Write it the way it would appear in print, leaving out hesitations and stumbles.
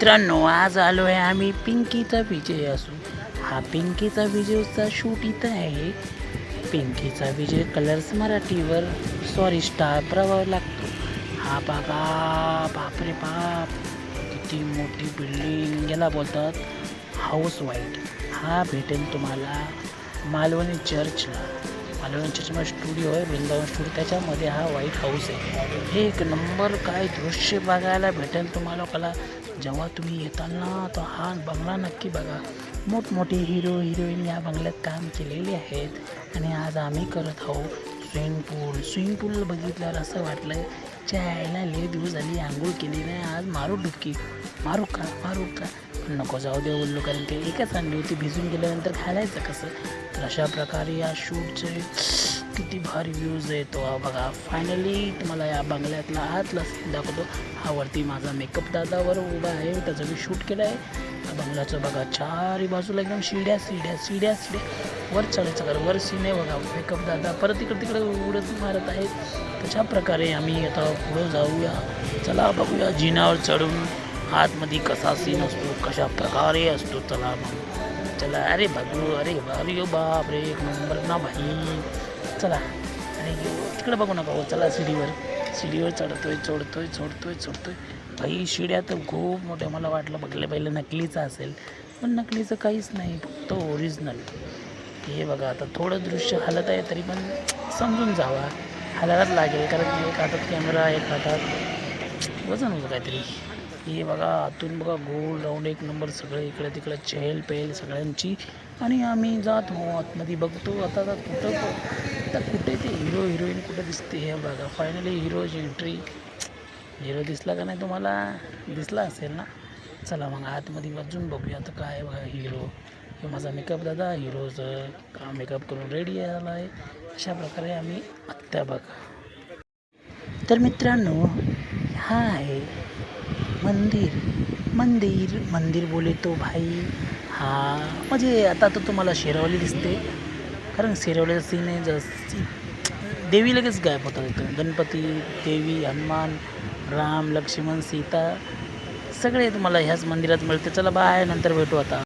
मित्रांनो, आज आलो आहे आम्ही पिंकीचा विजय असू. हा पिंकीचा विजयचा शूट इथं आहे. पिंकीचा विजय कलर्स मराठीवर सॉरी स्टार प्रभाव लागतो. हा बघा, बापरे बाप, किती मोठी बिल्डिंग, याला बोलतात हाऊस वाईट. हा भेटेल तुम्हाला मालवणी चर्चला. मालवणी चर्चमध्ये स्टुडिओ आहे, वृंदावन स्टुडिओ, त्याच्यामध्ये हा व्हाईट हाऊस आहे. हे एक नंबर काय दृश्य बघायला भेटेल तुम्हाला. कला जेव्हा तुम्ही येताल ना, तर हा बंगला नक्की बघा. मोठमोठे हिरो हिरोईन या बंगल्यात काम केलेले आहेत. आणि आज आम्ही करत आहोत स्विमिंग पूल बघितल्यावर असं वाटलं चायला लय दिवस झाली आंघोळ केली नाही, आज मारू डुबकी, मारू का पण नको, जाऊ दे बोललो, कारण ते एकच आणली होती, भिजून गेल्यानंतर घालायचं कसं. तर अशा प्रकारे या शूटचे किती भारी व्ह्यूज येतो. हा बघा, फायनली तुम्हाला या बंगल्यातला आतला सीन दाखवतो. हा वरती माझा मेकअप दादावर उभा आहे, त्याचं मी शूट केलं आहे. बंगल्याचं बघा, चारी बाजूला एकदम शिड्या वर चढायचं कर, वर सीन आहे बघा. मेकअप दादा परत तिकडे उडत मारत आहेत. तशा प्रकारे आम्ही आता पुढं जाऊया. चला बघूया जिन्यावर चढून आतमध्ये कसा सीन असतो, कशा प्रकारे असतो. चला मग चला, अरे बघू, अरे बाप रे, एक नंबर ना भाई. चला, अरे तिकडे बघू नका हो, चला सीडीवर चढतोय भाई. शिड्या तर खूप मोठ्या. मला वाटलं बघलं पहिलं नकलीचं असेल, पण नकलीचं काहीच नाही, फक्त ओरिजिनल. हे बघा, आता थोडं दृश्य हलत आहे, तरी पण समजून जावा, हलायलाच लागेल, कारण एक हातात कॅमेरा, एक हातात वजन होतं काहीतरी. हे बघा, आतून बघा, गोल राऊंड एक नंबर, सगळं इकडे तिकडे चहल पहल सगळ्यांची. आणि आम्ही जात हो आतमध्ये, बघतो आता कुठे ते हिरो हिरोईन कुठे दिसते. हे बघा, फायनली हिरोची एंट्री. हिरो दिसला का नाही तुम्हाला? दिसला असेल ना. चला मग आतमध्ये वाजून बघूया आता काय बघा. हिरो हे माझा मेकअप दादा, हिरोचं का मेकअप करून रेडी झाला आहे. अशा प्रकारे आम्ही आत्ता बघा. तर मित्रांनो, हा आहे मंदिर बोले तो भाई. हा म्हणजे आता तर तुम्हाला शेरावली दिसते, कारण शेरावलीचा सीन आहे. जशी देवी लगेच गायब होतात इथं. गणपती, देवी, हनुमान, राम, लक्ष्मण, सीता सगळे तुम्हाला ह्याच मंदिरात मिळते. चला बाय, नंतर भेटू आता.